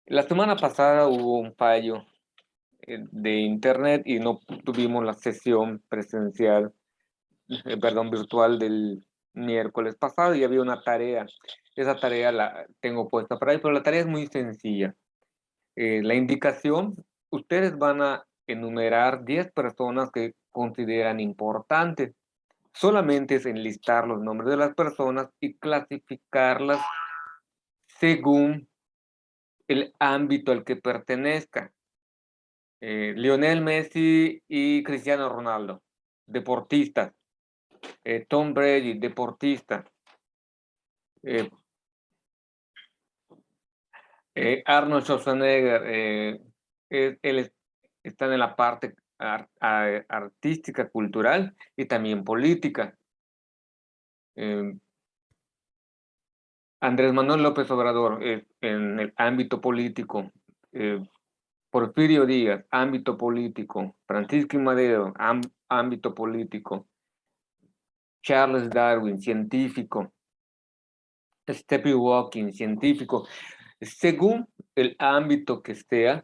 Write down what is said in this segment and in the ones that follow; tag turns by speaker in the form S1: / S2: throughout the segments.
S1: La semana pasada hubo un fallo de internet y no tuvimos la sesión presencial, perdón, virtual del miércoles pasado y había una tarea. Esa tarea la tengo puesta para ahí, pero la tarea es muy sencilla. La indicación, ustedes van a enumerar 10 personas que consideran importantes. Solamente es enlistar los nombres de las personas y clasificarlas según el ámbito al que pertenezca. Lionel Messi y Cristiano Ronaldo, deportistas. Tom Brady, deportista. Eh, Arnold Schwarzenegger, está en la parte artística, cultural y también política. Eh, Andrés Manuel López Obrador, en el ámbito político. Eh, Porfirio Díaz, ámbito político. Francisco y Madero, ámbito político. Charles Darwin, científico. Stephen Hawking, científico. Según el ámbito que sea,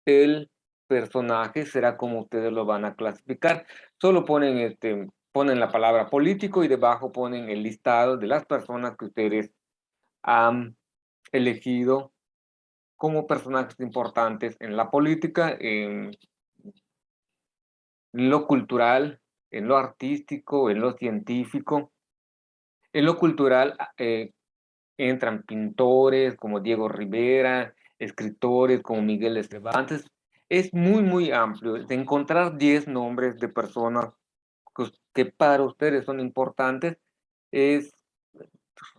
S1: el personaje será como ustedes lo van a clasificar. Solo ponen la palabra político y debajo ponen el listado de las personas que ustedes han elegido como personajes importantes en la política, en lo cultural, en lo artístico, en lo científico. En lo cultural, entran pintores como Diego Rivera, escritores como Miguel de Cervantes. Es muy, muy amplio. De encontrar 10 nombres de personas que para ustedes son importantes es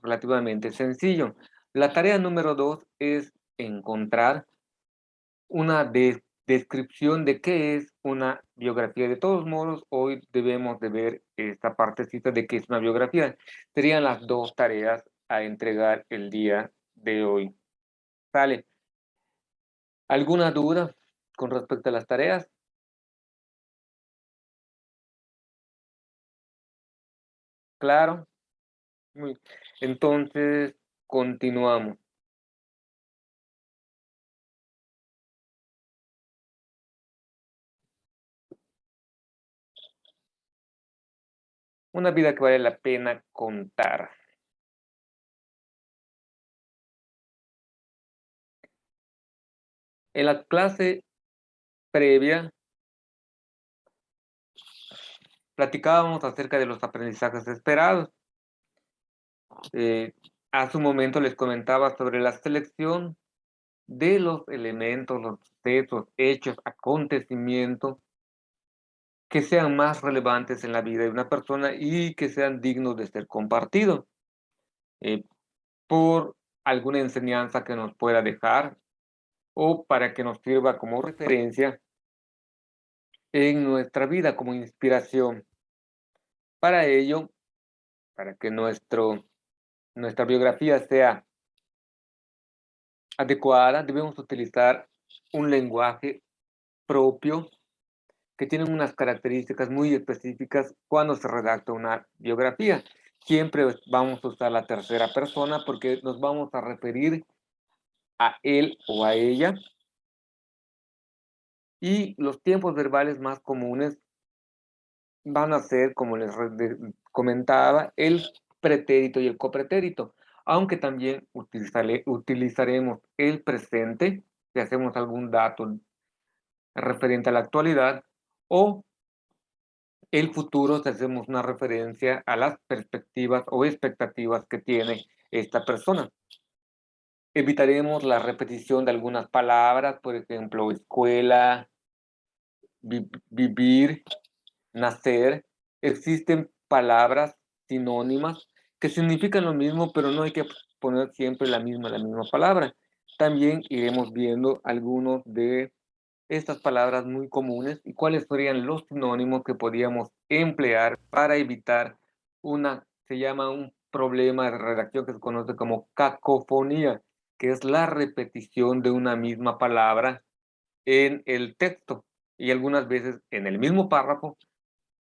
S1: relativamente sencillo. La tarea número 2 es encontrar una descripción de qué es una biografía. De todos modos, hoy debemos de ver esta partecita de qué es una biografía. Serían las dos tareas a entregar el día de hoy. ¿Sale? ¿Alguna duda con respecto a las tareas? Claro. Muy. Entonces, continuamos. Una vida que vale la pena contar. En la clase previa platicábamos acerca de los aprendizajes esperados. Eh, Hace un momento les comentaba sobre la selección de los elementos, los sucesos, hechos, acontecimientos que sean más relevantes en la vida de una persona y que sean dignos de ser compartidos eh, por alguna enseñanza que nos pueda dejar o para que nos sirva como referencia en nuestra vida, como inspiración. Para ello, para que nuestra biografía sea adecuada, debemos utilizar un lenguaje propio que tienen unas características muy específicas cuando se redacta una biografía. Siempre vamos a usar la tercera persona porque nos vamos a referir a él o a ella, y los tiempos verbales más comunes van a ser, como les comentaba, el pretérito y el copretérito, aunque también utilizaremos el presente si hacemos algún dato referente a la actualidad, o el futuro si hacemos una referencia a las perspectivas o expectativas que tiene esta persona. Evitaremos la repetición de algunas palabras, por ejemplo, escuela, vivir, nacer. Existen palabras sinónimas que significan lo mismo, pero no hay que poner siempre la misma palabra. También iremos viendo algunos de estas palabras muy comunes y cuáles serían los sinónimos que podríamos emplear para evitar se llama un problema de redacción que se conoce como cacofonía, que es la repetición de una misma palabra en el texto. Y algunas veces en el mismo párrafo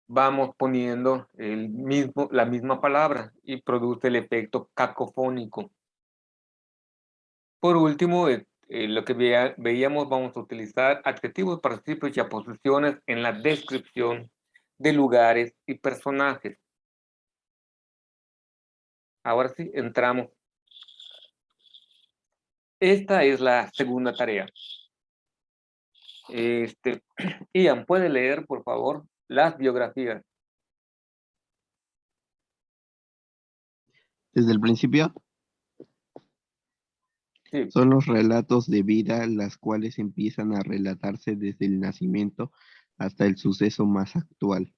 S1: vamos poniendo la misma palabra y produce el efecto cacofónico. Por último, lo que veíamos, vamos a utilizar adjetivos, participios y aposiciones en la descripción de lugares y personajes. Ahora sí, entramos. Esta es la segunda tarea. Ian, ¿puede leer, por favor, las biografías?
S2: Desde el principio,
S1: Sí.
S2: son los relatos de vida las cuales empiezan a relatarse desde el nacimiento hasta el suceso más actual.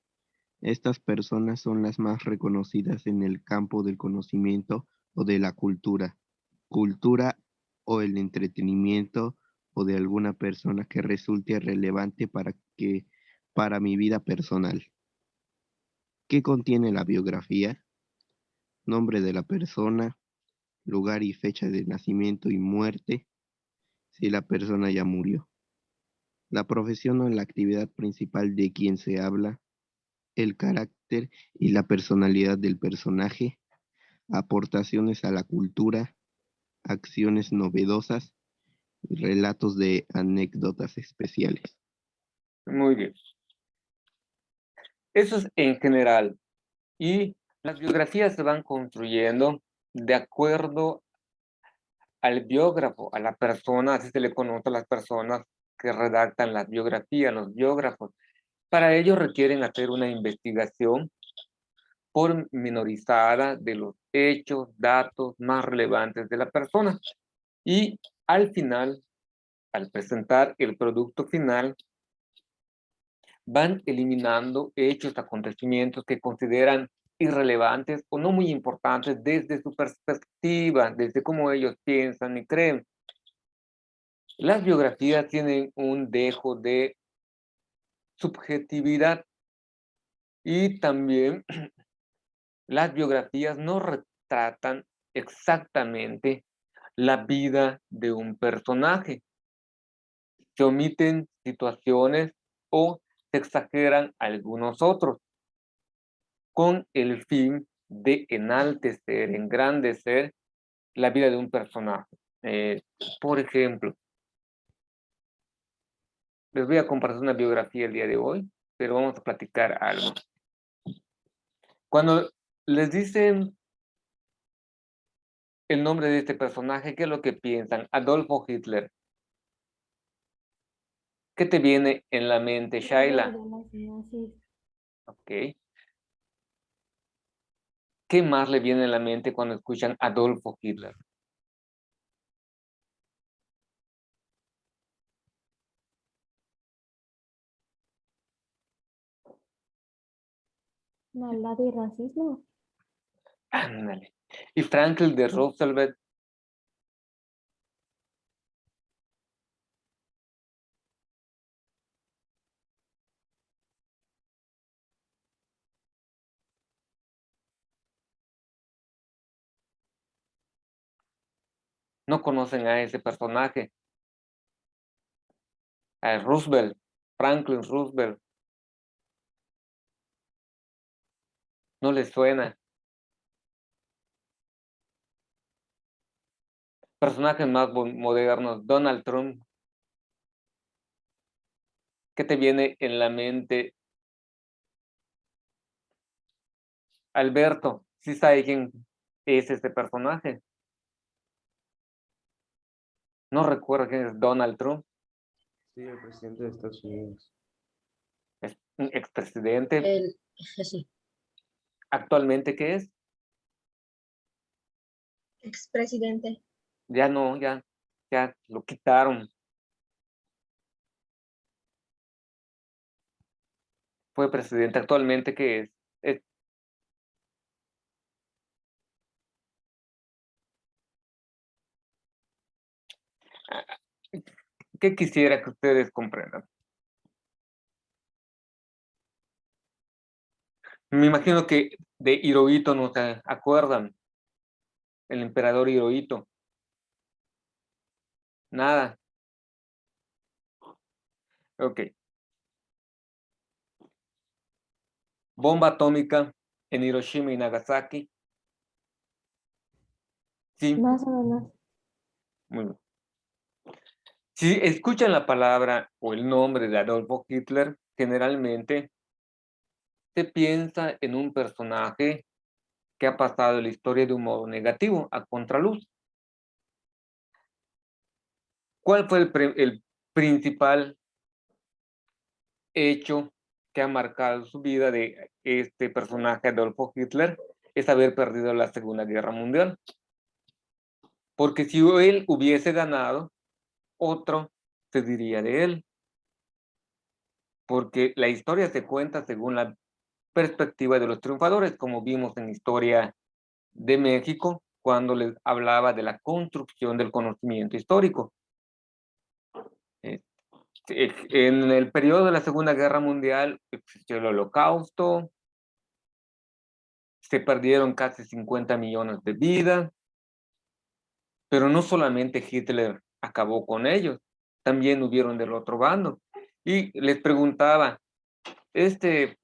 S2: Estas personas son las más reconocidas en el campo del conocimiento o de la cultura o el entretenimiento o de alguna persona que resulte relevante para mi vida personal. ¿Qué contiene la biografía? Nombre de la persona, lugar y fecha de nacimiento y muerte, si la persona ya murió. La profesión o la actividad principal de quien se habla, el carácter y la personalidad del personaje, aportaciones a la cultura, acciones novedosas y relatos de anécdotas especiales.
S1: Muy bien. Eso es en general. Y las biografías se van construyendo de acuerdo al biógrafo, a la persona, así se le conoce a las personas que redactan las biografías, los biógrafos. Para ello requieren hacer una investigación pormenorizada de los hechos, datos más relevantes de la persona. Y al final, al presentar el producto final, van eliminando hechos, acontecimientos que consideran irrelevantes o no muy importantes desde su perspectiva, desde cómo ellos piensan y creen. Las biografías tienen un dejo de subjetividad y también las biografías no retratan exactamente la vida de un personaje. Se omiten situaciones o se exageran algunos otros, con el fin de enaltecer, engrandecer la vida de un personaje. Por ejemplo, les voy a compartir una biografía el día de hoy, pero vamos a platicar algo. Cuando les dicen el nombre de este personaje, ¿qué es lo que piensan? Adolfo Hitler. ¿Qué te viene en la mente, Shaila? Ok. ¿Qué más le viene en la mente cuando escuchan Adolfo Hitler?
S3: Maldad y racismo.
S1: Ándale. Y Franklin de Roosevelt. No conocen a ese personaje, a Roosevelt, Franklin Roosevelt. No les suena. Personajes más modernos, Donald Trump. ¿Qué te viene en la mente? Alberto, ¿sí sabe quién es este personaje? No recuerdo quién es Donald Trump.
S4: Sí, el presidente de Estados Unidos.
S1: Es un expresidente.
S3: Sí.
S1: ¿Actualmente qué es?
S3: Expresidente.
S1: Ya no, ya lo quitaron. Fue presidente. ¿Actualmente qué es? ¿Qué quisiera que ustedes comprendan? Me imagino que de Hirohito no se acuerdan. El emperador Hirohito. Nada. Ok. Bomba atómica en Hiroshima y Nagasaki. Sí,
S3: Más o menos.
S1: muy bien. Si escuchan la palabra o el nombre de Adolfo Hitler, generalmente se piensa en un personaje que ha pasado la historia de un modo negativo, a contraluz. ¿Cuál fue el principal hecho que ha marcado su vida de este personaje Adolfo Hitler? Es haber perdido la Segunda Guerra Mundial. Porque si él hubiese ganado, otro se diría de él. Porque la historia se cuenta según la perspectiva de los triunfadores, como vimos en Historia de México, cuando les hablaba de la construcción del conocimiento histórico. En el periodo de la Segunda Guerra Mundial existió el Holocausto, se perdieron casi 50 millones de vidas, pero no solamente Hitler acabó con ellos, también hubieron del otro bando. Y les preguntaba,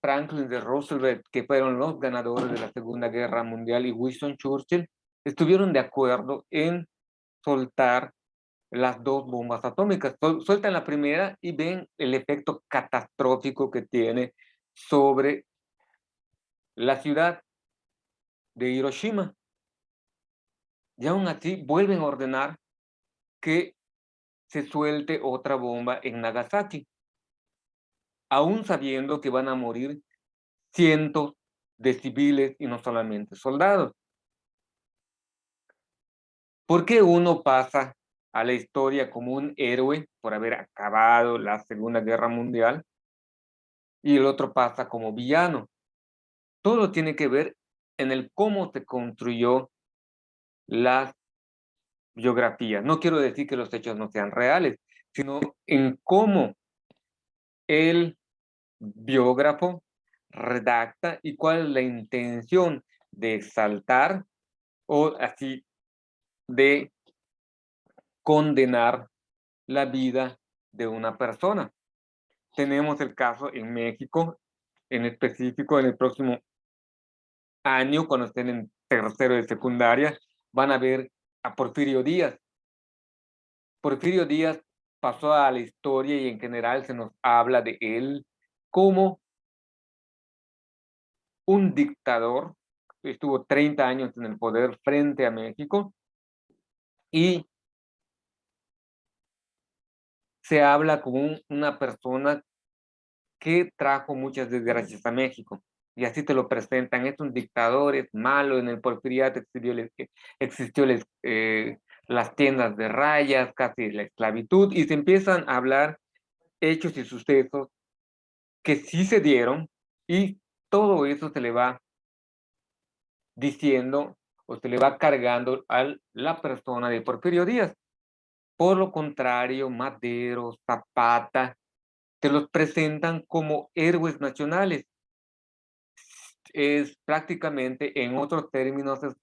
S1: Franklin de Roosevelt, que fueron los ganadores de la Segunda Guerra Mundial, y Winston Churchill, estuvieron de acuerdo en soltar las dos bombas atómicas. Sueltan la primera y ven el efecto catastrófico que tiene sobre la ciudad de Hiroshima. Y aún así vuelven a ordenar que se suelte otra bomba en Nagasaki, aún sabiendo que van a morir cientos de civiles y no solamente soldados. ¿Por qué uno pasa a la historia como un héroe por haber acabado la Segunda Guerra Mundial y el otro pasa como villano? Todo tiene que ver en el cómo se construyó las biografías. No quiero decir que los hechos no sean reales, sino en cómo el biógrafo redacta y cuál es la intención de exaltar o así de condenar la vida de una persona. Tenemos el caso en México, en específico en el próximo año, cuando estén en tercero de secundaria, van a ver a Porfirio Díaz. Porfirio Díaz pasó a la historia y en general se nos habla de él como un dictador. Estuvo 30 años en el poder frente a México y se habla como una persona que trajo muchas desgracias a México. Y así te lo presentan, es un dictador, es malo, en el porfiriato existió las tiendas de rayas, casi la esclavitud, y se empiezan a hablar hechos y sucesos que sí se dieron, y todo eso se le va diciendo o se le va cargando a la persona de Porfirio Díaz. Por lo contrario, Madero, Zapata, te los presentan como héroes nacionales. Es prácticamente, en otros términos, es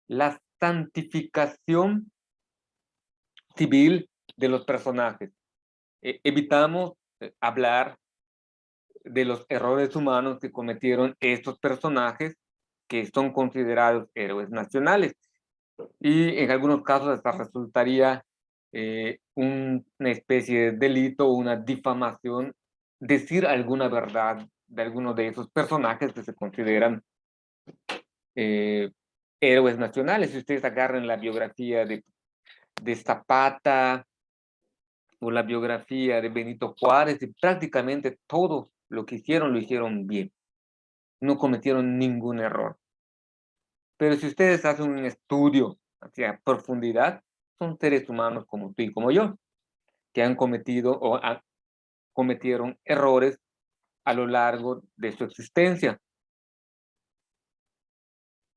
S1: la santificación civil de los personajes. Evitamos hablar de los errores humanos que cometieron estos personajes que son considerados héroes nacionales. Y en algunos casos hasta resultaría una especie de delito o una difamación decir alguna verdad de alguno de esos personajes que se consideran héroes nacionales. Si ustedes agarran la biografía de Zapata o la biografía de Benito Juárez, y prácticamente todo lo que hicieron lo hicieron bien. No cometieron ningún error. Pero si ustedes hacen un estudio hacia profundidad, son seres humanos como tú y como yo, que han cometido o cometieron errores a lo largo de su existencia.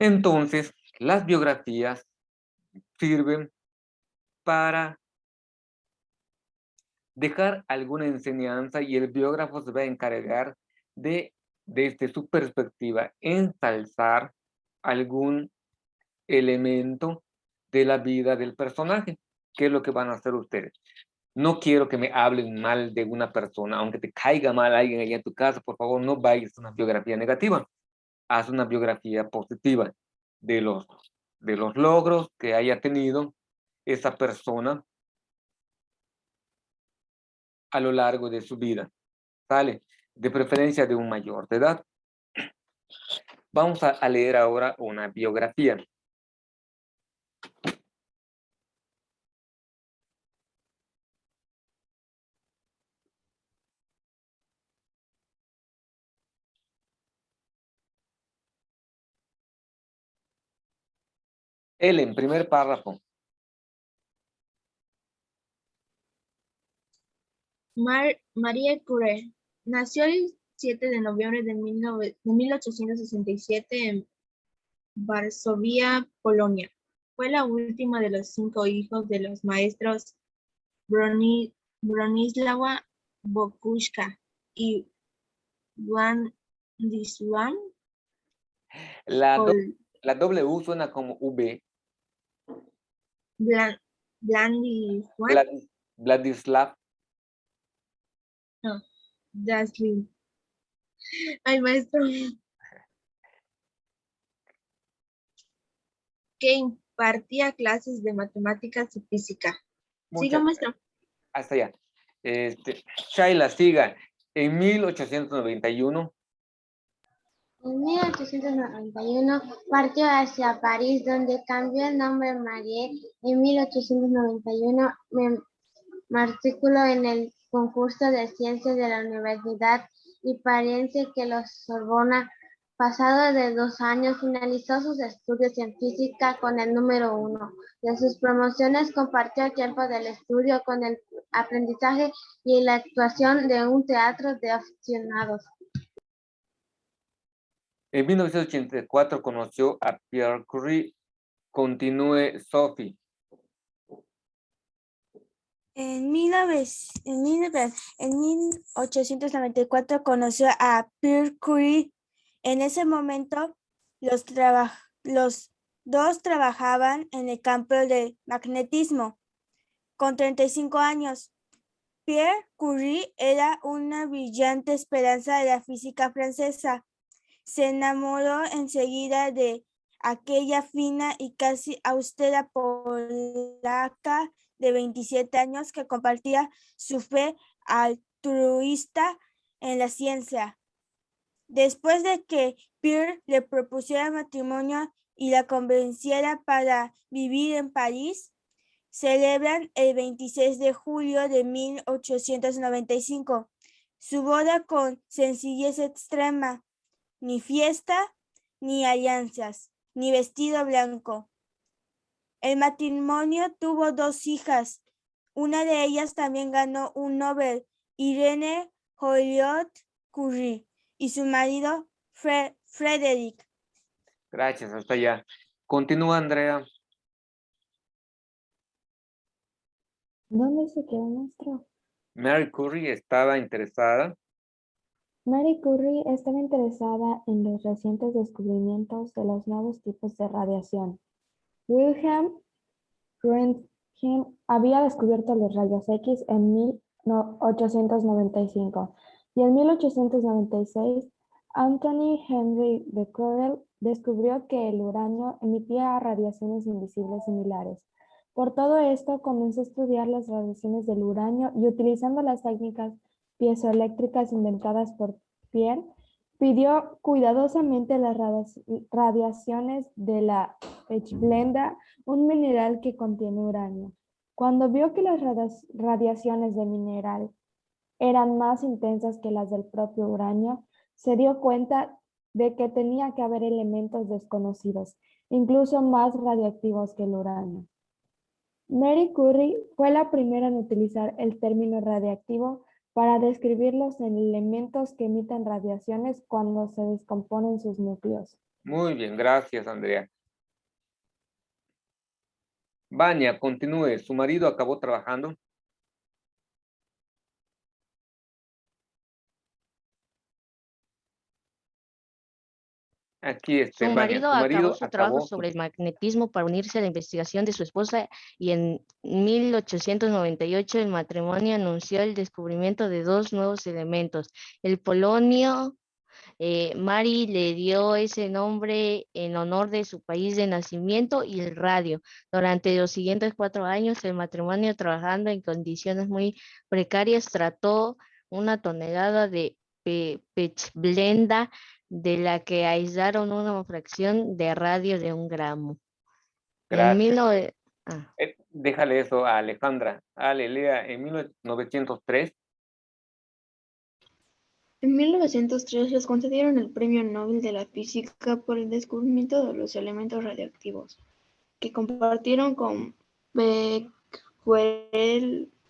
S1: Entonces, las biografías sirven para dejar alguna enseñanza y el biógrafo se va a encargar de, desde su perspectiva, ensalzar algún elemento de la vida del personaje. ¿Qué es lo que van a hacer ustedes? No quiero que me hablen mal de una persona, aunque te caiga mal alguien allá en tu casa, por favor, no vayas a una biografía negativa. Haz una biografía positiva de los logros que haya tenido esa persona a lo largo de su vida. ¿Sale? De preferencia de un mayor de edad. Vamos a leer ahora una biografía. Ellen, primer párrafo.
S3: Marie Curie nació el 7 de noviembre de 1867 en Varsovia, Polonia. Fue la última de los 5 hijos de los maestros Bronislawa Boguszka y Władysław
S1: La W suena como V. Vladislav.
S3: No, Daslin. Ay, maestro. Que impartía clases de matemáticas y física. Siga, maestro.
S1: Hasta allá. Shaila, siga. En 1891.
S5: En 1891 partió hacia París, donde cambió el nombre Marie. En 1891 me matriculó en el concurso de ciencias de la Universidad Hispánice que la Sorbona. Pasado de 2 años, finalizó sus estudios en física con el número 1 de sus promociones. Compartió el tiempo del estudio con el aprendizaje y la actuación de un teatro de aficionados.
S1: En 1984 conoció a Pierre Curie. Continúe, Sophie.
S6: En 1894 conoció a Pierre Curie. En ese momento, los dos trabajaban en el campo del magnetismo. Con 35 años, Pierre Curie era una brillante esperanza de la física francesa. Se enamoró enseguida de aquella fina y casi austera polaca de 27 años que compartía su fe altruista en la ciencia. Después de que Pierre le propusiera matrimonio y la convenciera para vivir en París, celebran el 26 de julio de 1895 su boda con sencillez extrema, ni fiesta, ni alianzas, ni vestido blanco. El matrimonio tuvo 2 hijas. Una de ellas también ganó un Nobel, Irene Joliot-Curie, y su marido, Frederick.
S1: Gracias, hasta allá. Continúa, Andrea.
S3: ¿Dónde se quedó, maestro?
S1: Marie Curie estaba interesada.
S3: Marie Curie estaba interesada en los recientes descubrimientos de los nuevos tipos de radiación. Wilhelm Röntgen había descubierto los rayos X en 1895 y en 1896 Anthony Henry Becquerel descubrió que el uranio emitía radiaciones invisibles similares. Por todo esto, comenzó a estudiar las radiaciones del uranio y utilizando las técnicas piezoeléctricas inventadas por Pierre, pidió cuidadosamente las radiaciones de la pechblenda, un mineral que contiene uranio. Cuando vio que las radiaciones del mineral eran más intensas que las del propio uranio, se dio cuenta de que tenía que haber elementos desconocidos, incluso más radiactivos que el uranio. Marie Curie fue la primera en utilizar el término radiactivo para describir los elementos que emiten radiaciones cuando se descomponen sus núcleos.
S1: Muy bien, gracias, Andrea. Vania, continúe. ¿Su marido acabó trabajando? Aquí
S7: Su
S1: Vania,
S7: marido
S1: su
S7: acabó su trabajo
S1: acabó
S7: sobre el magnetismo para unirse a la investigación de su esposa y en 1898 el matrimonio anunció el descubrimiento de 2 nuevos elementos, el polonio Mary le dio ese nombre en honor de su país de nacimiento y el radio. Durante los siguientes 4 años, el matrimonio, trabajando en condiciones muy precarias, trató 1 tonelada de pechblenda, de la que aislaron una fracción de radio de 1 gramo. En
S1: Gracias.
S7: 19...
S1: Déjale eso a Alejandra. Ale, lea, en 1903.
S8: En 1903 les concedieron el Premio Nobel de la Física por el descubrimiento de los elementos radiactivos, que compartieron con Becquerel.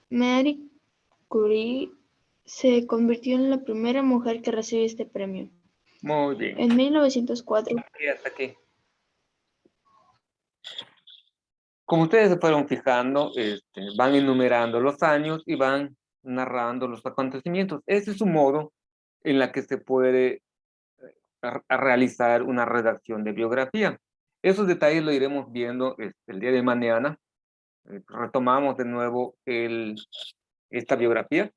S8: Marie Curie se convirtió en la primera mujer que recibe este premio.
S1: Muy bien.
S8: En 1904,
S1: Y hasta aquí. Como ustedes se fueron fijando, van enumerando los años y van narrando los acontecimientos. Ese es un modo en la que se puede realizar una redacción de biografía. Esos detalles lo iremos viendo el día de mañana. Retomamos de nuevo esta biografía